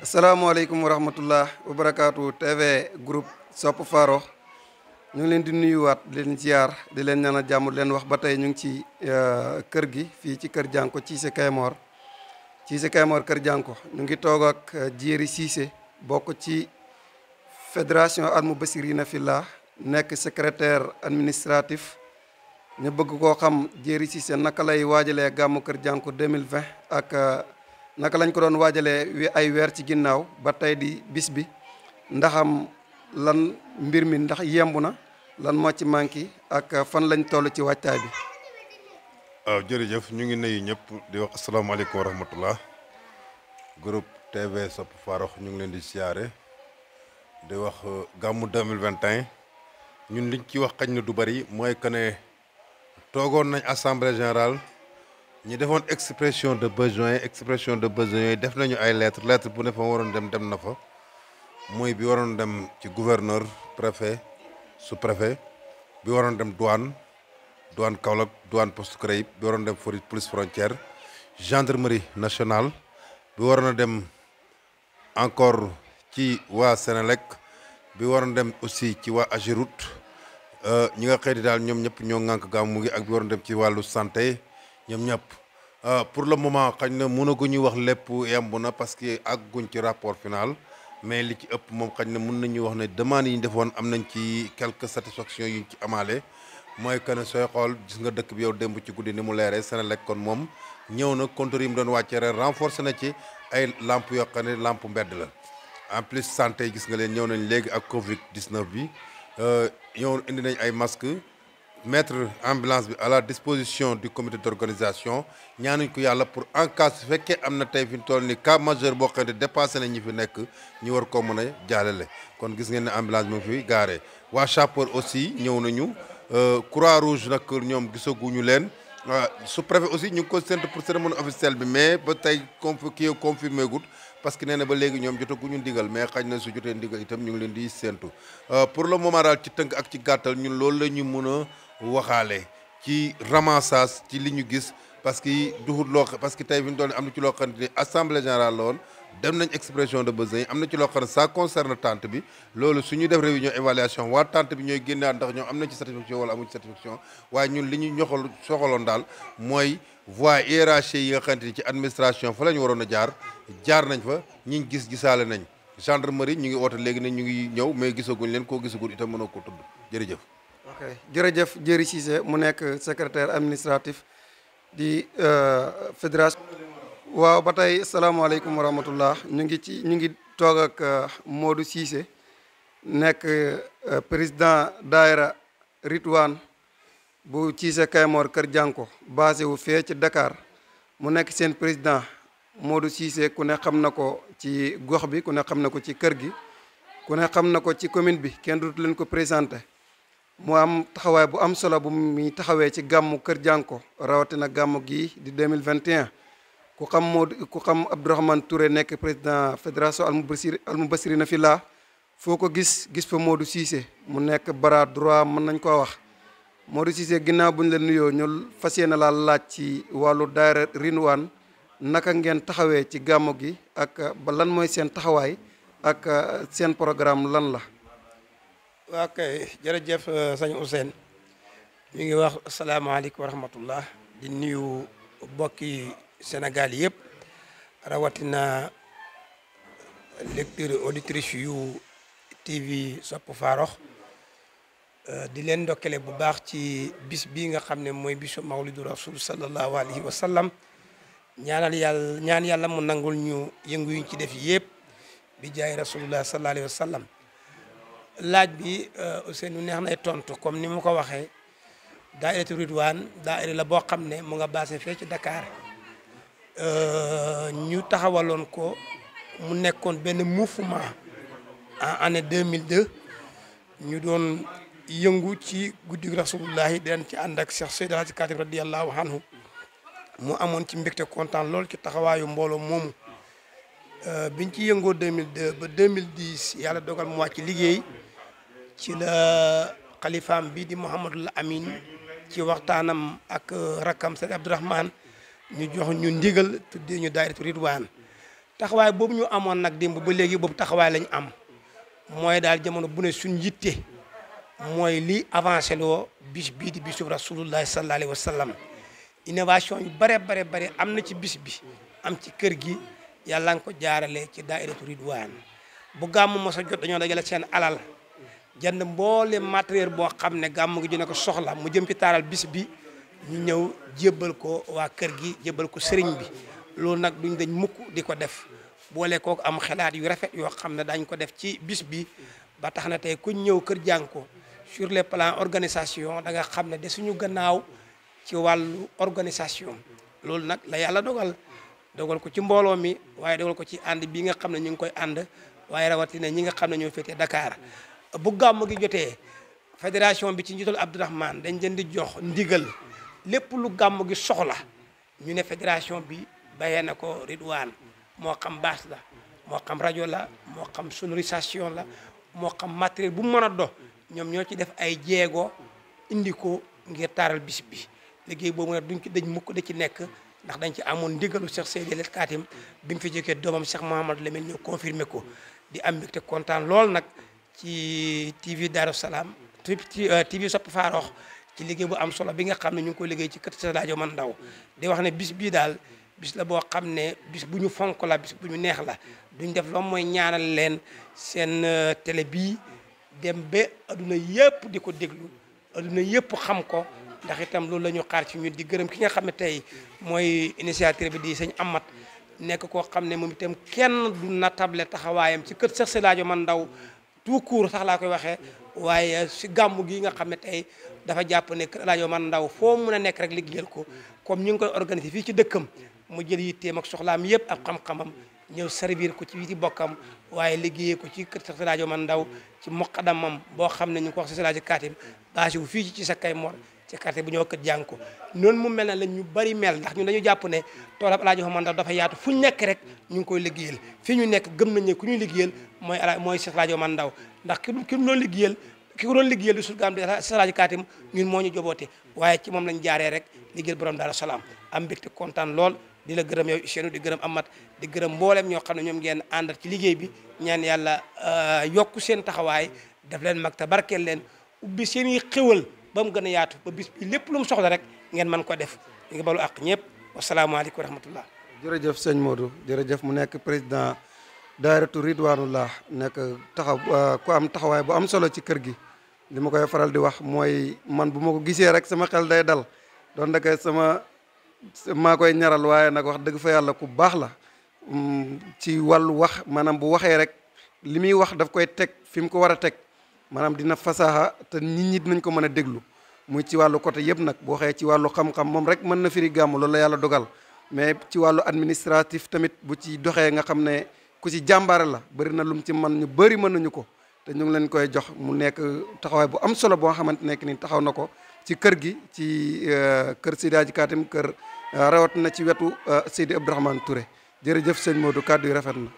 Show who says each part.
Speaker 1: asalaamaaleykum wa rahmatullah wa barakaatu TV groupe Sopp Farokh ñu ngi leen di nuyuwaat di leen ziar di leen ñaanal jàmm di leen wax ba tey ñu ngi ci kër gi fii ci kër Dianko Cissé Kayemor kër Dianko ñu ngi toog ak Diery Cissé bokk ci fédération Al-Moubachirina Fillah nekk secrétaire administratif ñu bëgg koo xam Diery Cissé naka lay waajalee gàmmu kër Dianko 2020 ak naka lañ ko doon waajalee ay weer ci ginnaaw ba tey di bis bi ndaxam lan mbir mi ndax yemb na lan moo ci manqué ak fan lañ toll ci waajtaay bi.
Speaker 2: waaw jërëjëf ñu ngi nuyu ñëpp di wax asalaamaaleykum wa rahmatullah groupe TV Sopp Farokh ñu ngi leen di siyaare di wax gàmmu 2021 ñun liñ ci wax xañ na du bari mooy que ne toogoon nañ assemblée générale ñu defoon expression de besoin yi def nañu ay lettre bu ne fa waroon dem na fa mooy bi waroon dem ci gouverneur préfet sous-préfet bi waroon dem douane Kaolack douane poste Crayib bi waroon dem police frontière gendarmerie nationale bi waroon a dem encore ci waa Sénélec bi waroon dem aussi ci waa Ageroute ñi nga xëy daal ñoom ñëpp ñoo ŋànk gàmmu gi ak bi waroon dem ci wàllu santé ñoom ñëpp pour le moment xañ na mënaguñu wax lépp yemb na parce que àgguñ ci rapport final mais li ci ëpp moom xañ na mën nañu wax ne demande yi ñu defoon am nañ ci quelques satisfactions yuñ ci amaale mooy que ne sooy xool gis nga dëkk bi yow démb ci guddi ni mu leeree Senelec kon moom ñëw na compteur yi mu doon wàccee ren renforcé na ci ay lampe yoo xam ne lampe mbedd la en plus santé yi gis nga leen ñëw nañ léegi ak Covid 19 bi ñëw indi nañ ay masques mettre ambulance bi à la disposition du comité d'organisation ñaanuñ ko yàlla pour en cas su fekkee am na tey fi ñu toll ni cas majeur boo xam ne dépassé na ñi fi nekk ñu war koo mën a jaalale kon gis ngeen ne ambulance bi mu fi gaaree waa Chapeur aussi ñëw nañu Croix Rouge nag ñoom gisaguñu leen sous préfet aussi ñu ngi ko séntu pour cérémonie officielle bi mais ba tey confirmé gut parce que nee na ba léegi ñoom jotaguñu ndigal mais xañ na su jotee ndigal itam ñu ngi leen di séntu pour le moment daal ci tënk ak ci gàttal ñun loolu la ñu mën a waxaale ci ramassage ci li ñu gis parce que duhut loo parce que tey fi ñu doon am na ci loo xam ne assemblée générale la woon dem nañ expression de besoin am na ci loo xam ne ça concerne tente bi loolu su ñu def réunion évaluation waa tente bi ñooy génnaat ndax ñoom am nañ ci satisfaction wala amuñ ci satisfaction waaye ñun li ñu soxaloon daal mooy voie hiérarchie yi nga xamante ni ci administration fa la ñu waroon a jaar nañ fa ñiñ gisaale nañ gendarmerie ñu ngi oote léegi ne ñu ngi ñëw mais gisaguñ leen koo gisagul itam mënoo ko tudd jërëjëf.
Speaker 1: ok jërëjëf Diery Cissé mu nekk secrétaire administratif di fédération. waaw ba tey salaamaaleykum wa rahmatullah ñu ngi toog ak Modou Cissé nekk président daayira Ritwan bu Cissé Kayemor kër Dianko basé wu fee ci Dakar mu nekk seen président Modou Cissé ku ne xam na ko ci gox bi ku ne xam na ko ci kër gi ku ne xam na ko ci commune bi kenn dootu leen ko présenté mu am taxawaay bu am solo bu muy taxawee ci gàmmu kër Dianko rawatina gàmmu gii di 2021 ku xam Abdourahmane Touré nekk président fédération Al-Moubachirina Fillah foo ko gis fa Modou Cissé mu nekk bras droit mën nañ koo wax Modou Cissé ginnaaw bu ñu la nuyoo ñu fas yéene laa laaj ci wàllu daayira Ritwan naka ngeen taxawee ci gàmmu gi ak ba lan mooy seen taxawaay ak seen programme lan la.
Speaker 3: waa kay jërëjëf sëñ Ousseyn ñu ngi wax asalaamaaleykum wa rahmatullah di nuyu bokki Sénégal yëpp rawatina lecteur auditrice yu TV Sopp Farokh di leen ndokkale bu baax ci bis bii nga xam ne mooy bisu mawlidu rasul sallallahu alayhi wa sallam ñaan yàlla mu nangul ñu yëngu yuñ ci def yëpp bi jaay rasulullah sallallahu alayhi wa sallam laaj bi Ousseynou neex nay tontu comme ni mu ko waxee daayiratu Ritwan daayira la boo xam ne mu nga basé fee ci Dakar ñu taxawaloon ko mu nekkoon benn mouvement en année 2002 ñu doon yëngu ci guddi rasulullahi den ci ànd ak Cheikh Seydi Hadji Katim radiyallahu anhu mu amoon ci mbégte kontaan lool ci taxawaayu mbooloo moomu biñ ci yëngoo 2002 ba 2010 yàlla dogal mu wàcc liggéey ci la xalifaam bi di Mouhamadul Amin ci waxtaanam ak rakkam Seydi Abdourahmane ñu jox ñu ndigal tuddee ñu daayiratu Ritwan taxawaay boobu ñu amoon nag démb ba léegi boobu taxawaay lañ am mooy daal jamono bu ne suñ yitte mooy li avancé loo bis bii di bisu rasulullahi sallallahu alayhi wa sallam innovation yu bare am na ci bis bi am ci kër gi yàlla nga ko jaarale ci daairatu ridwaan bu gàmmu mos a jot dañoo dajale seen alal jënd mboolem matériel boo xam ne gàmmu gi dina ko soxla mu jëm ci taaral bis bi ñu ñëw jébbal ko waa kër gi jébbal ko sëriñ bi loolu nag duñ dañ mukk di ko def boole kook am xalaat yu rafet yoo xam ne dañ ko def ci bis bi ba tax na tey ku ñëw kër Jànko sur les plans organisation da nga xam ne de suñu gannaaw ci wàllu organisation loolu nag la yàlla dogal ko ci mbooloo mi waaye dogal ko ci ànd bi nga xam ne ñu ngi koy ànd waaye rawatina ñi nga xam ne ñoo féetee Dakar bu gàmm gi jotee fédération bi ci njiital Abdourahmane dañ leen di jox ndigal lépp lu gàmm gi soxla ñu ne fédération bi bayee na ko Ridwaan moo xam baas la moo xam rajo la moo xam sonorisation la moo xam matériel bu mu mën a do ñoom ñoo ci def ay jéego indi ko ngir taaral bis bi liggéey boobu nag duñ ci dañ mukk da ci nekk ndax dañ ci amoon ndigalu Cheikh Seydi El Katim bi mu fi jógee doomam Cheikh Mouhamadou Lamine ñëw confirmé ko di am mbégte kontaan lool nag ci TV Darou Salam TV Sopp Farokh ci liggéey bu am solo bi nga xam ne ñu ngi koy liggéey ci kër Seydi Hadji Omar Ndaw di wax ne bis bii daal bis la boo xam ne bis bu ñu fonk la bis bu ñu neex la duñ def loolu mooy ñaanal leen seen télé bii dem ba adduna yëpp di ko déglu adduna yëpp xam ko ndax itam loolu la ñu xaar ci ñun di gërëm ki nga xam ne tey mooy initiateur bi di sëñ Amat nekk koo xam ne moom itam kenn du natable taxawaayam ci kër Cheikh Seydi Hadji Omar Ndaw tout court sax laa koy waxee waaye si gàmmu gi nga xam ne tey dafa jàpp ne kër Hadji Omar Ndaw foo mun a nekk rek liggéeyal ko comme ñu ngi koy organiser fii ci dëkkam mu jël yitteem ak soxlaam yëpp ak xam-xamam ñëw servir ko ci witi bokkam waaye liggéeyee ko ci kër Cheikh Seydi Hadji Omar Ndaw ci muqaddamam boo xam ne ñu ngi ko wax Seydi Hadji Katim basé wu fii ci sa kay mor ci quartier bu ñëw kër Jànko noonu mu mel na la ñu bari mel ndax ñun dañu jàpp ne toolab Alaaji Omar Ndaw dafa yaatu fu ñu nekk rek ñu ngi koy liggéeyal fii ñu nekk gëm nañ ne ku ñuy liggéeyal mooy Cheikh Alaaji Omar Ndaw ndax ki doon liggéeyal ki ko doon liggéeyal di surgaam di Seydi Hadji Katim ñun moo ñu joboote waaye ci moom lañ jaaree rek liggéeyal borom Daaru Salaam am mbégte kontaan lool di la gërëm yow Ousseynou di gërëm Amat di gërëm mboolem ñoo xam ne ñoom ngeen àndal ci liggéey bi ñaan yàlla yokku seen taxawaay def leen mag te barkeel leen ubbi seen i xéwal ba mu gën a yaatu ba bis bi lépp lu mu soxla rek ngeen mën ko def ñu ngi balu àq ñëpp wasalaamaaleykum wa rahmatullah
Speaker 1: jërëjëf sëñ Modou jërëjëf mu nekk président daayiratu Ridwanullah nekk ku am taxawaay bu am solo ci kër gi li ma koy faral di wax mooy man bu ma ko gisee rek sama xel day dal doon naka maa koy ñaral waaye nag wax dëgg fa yàlla ku baax la ci wàllu wax maanaam bu waxee rek li muy wax daf koy teg fi mu ko war a teg maanaam dina fasaaxa te nit ñi dinañ ko mën a déglu muy ci wàllu côté yëpp nag boo waxee ci wàllu xam-xam moom rek mën na firi gàmm loolu la yàlla dogal mais ci wàllu administratif tamit bu ci doxee nga xam ne ku ci jàmbaare la bëri na lu mu ci mën ñu bëri mën nañu ko te ñu ngi leen koy jox mu nekk taxawaay bu am solo boo xamante nekk ni taxaw na ko ci kër gi ci kër Seydi Hadji Katim kër rawat na ci wetu Seydi Abdourahmane Touré jërëjëf sëñ Modou kàddu yi rafet na